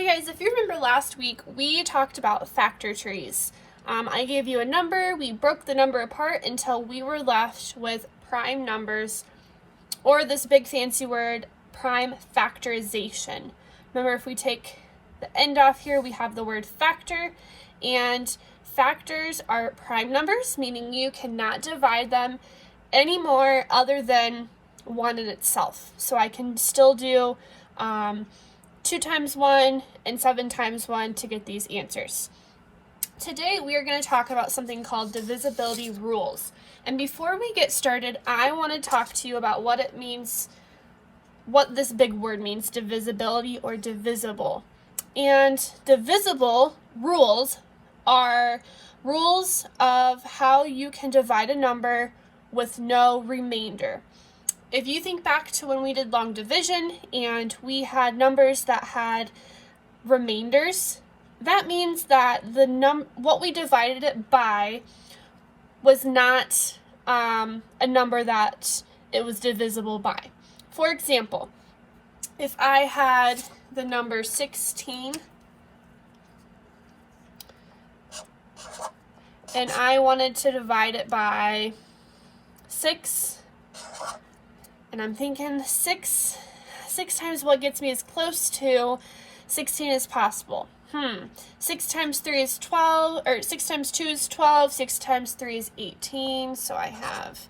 Hey guys, if you remember last week, we talked about factor trees. I gave you a number, we broke the number apart until we were left with prime numbers, or this big fancy word, prime factorization. Remember, if we take the end off here, we have the word factor, and factors are prime numbers, meaning you cannot divide them anymore other than 1 in itself. So I can still do 2 times 1 and 7 times 1 to get these answers. Today we are going to talk about something called divisibility rules. And before we get started, I want to talk to you about what it means, what this big word means, divisibility or divisible. And divisible rules are rules of how you can divide a number with no remainder. If you think back to when we did long division and we had numbers that had remainders, that means that what we divided it by was not a number that it was divisible by. For example, if I had the number 16 and I wanted to divide it by 6, and I'm thinking 6 times what gets me as close to 16 as possible. 6 times 3 is 12, or 6 times 2 is 12, 6 times 3 is 18, so I have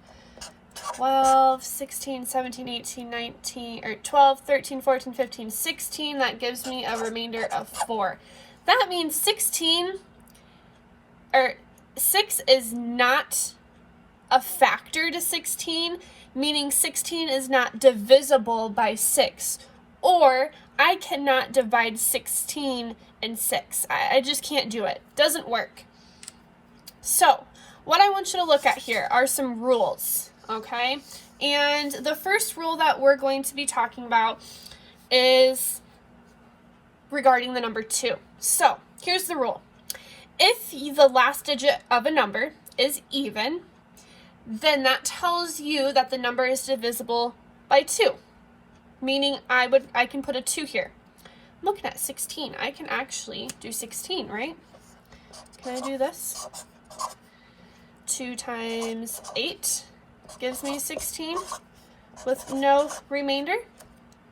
12, 16, 17, 18, 19, or 12, 13, 14, 15, 16. That gives me a remainder of 4. That means 6 is not a factor to 16, meaning 16 is not divisible by 6, or I cannot divide 16 and 6. I just can't do it. Doesn't work. So, what I want you to look at here are some rules, okay? And the first rule that we're going to be talking about is regarding the number 2. So, here's the rule. If the last digit of a number is even, then that tells you that the number is divisible by 2. Meaning I can put a 2 here. I'm looking at 16. I can actually do 16, right? Can I do this? 2 times 8 gives me 16 with no remainder.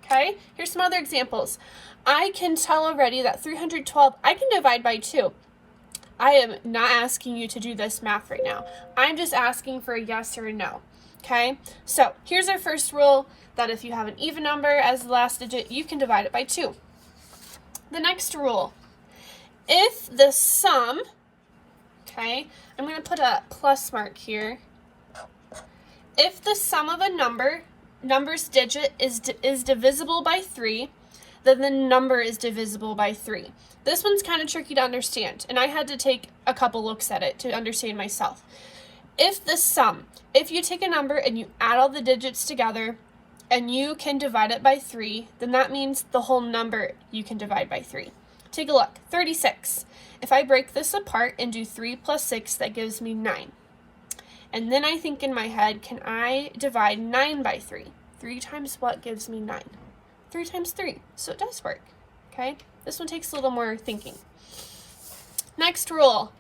Okay, here's some other examples. I can tell already that 312 I can divide by 2. I am not asking you to do this math right now. I'm just asking for a yes or a no. Okay, so here's our first rule, that if you have an even number as the last digit, you can divide it by 2. The next rule, if the sum, okay, I'm going to put a plus mark here. If the sum of a number's digit is divisible by 3, then the number is divisible by 3. This one's kind of tricky to understand, and I had to take a couple looks at it to understand myself. If you take a number and you add all the digits together and you can divide it by 3, then that means the whole number you can divide by 3. Take a look, 36. If I break this apart and do 3 plus 6, that gives me 9. And then I think in my head, can I divide 9 by 3? 3 times what gives me 9? 3 times 3, so it does work, okay? This one takes a little more thinking. Next rule,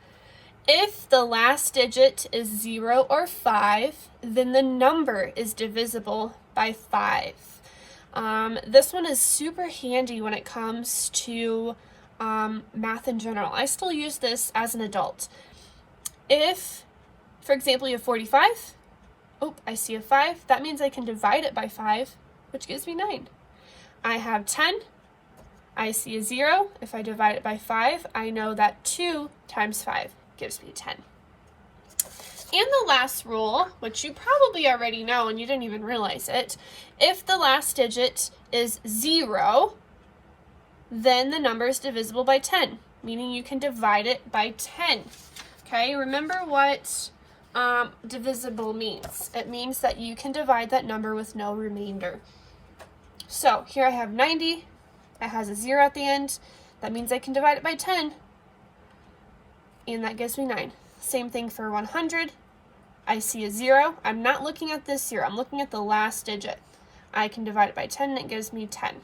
if the last digit is 0 or 5, then the number is divisible by 5. This one is super handy when it comes to math in general. I still use this as an adult. If, for example, you have 45, I see a 5, that means I can divide it by 5, which gives me 9. I have 10, I see a 0. If I divide it by 5, I know that 2 times 5 gives me 10. And the last rule, which you probably already know and you didn't even realize it, if the last digit is 0, then the number is divisible by 10, meaning you can divide it by 10. Okay, remember what divisible means. It means that you can divide that number with no remainder. So here I have 90, it has a 0 at the end, that means I can divide it by 10, and that gives me 9. Same thing for 100, I see a 0, I'm not looking at this 0, I'm looking at the last digit. I can divide it by 10 and it gives me 10.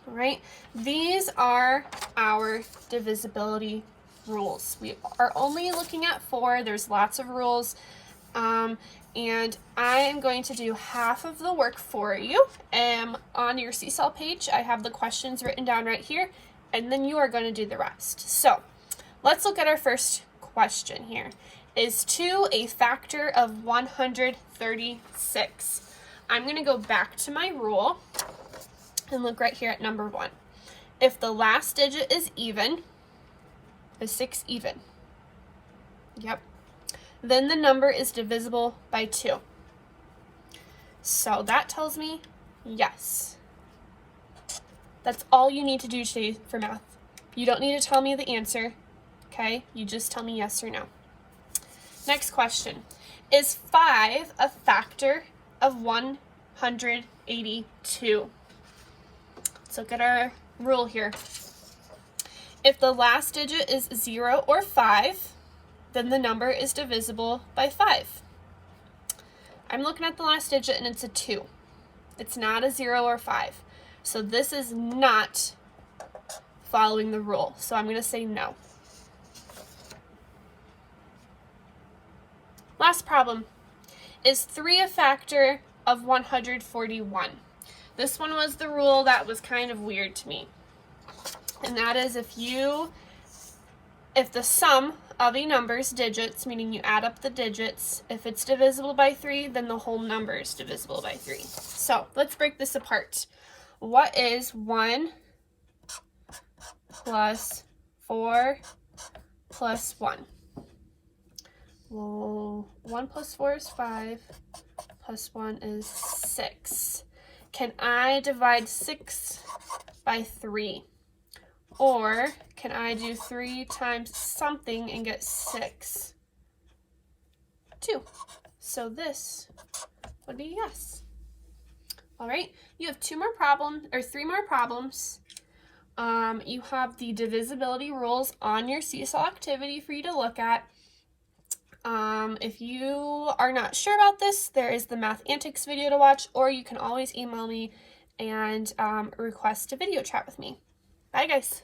All right, these are our divisibility rules. We are only looking at 4. There's lots of rules. And I am going to do half of the work for you. On your Seesaw page, I have the questions written down right here, and then you are going to do the rest. So let's look at our first question here. Is 2 a factor of 136? I'm going to go back to my rule and look right here at number 1. If the last digit is even, is 6 even? Yep. Then the number is divisible by 2. So that tells me yes. That's all you need to do today for math. You don't need to tell me the answer, okay? You just tell me yes or no. Next question. Is 5 a factor of 182? Let's look at our rule here. If the last digit is 0 or 5, then the number is divisible by 5. I'm looking at the last digit and it's a 2. It's not a 0 or 5. So this is not following the rule. So I'm going to say no. Last problem. Is 3 a factor of 141? This one was the rule that was kind of weird to me. And that is if the sum of a number's digits, meaning you add up the digits, if it's divisible by 3, then the whole number is divisible by 3. So let's break this apart. What is 1 plus 4 plus 1? Well, 1 plus 4 is 5, plus 1 is 6. Can I divide 6 by 3? Or can I do 3 times something and get 6? 2. So this would be yes. All right, you have 3 more problems. You have the divisibility rules on your Seesaw activity for you to look at. If you are not sure about this, there is the Math Antics video to watch, or you can always email me and request a video chat with me. Bye, guys.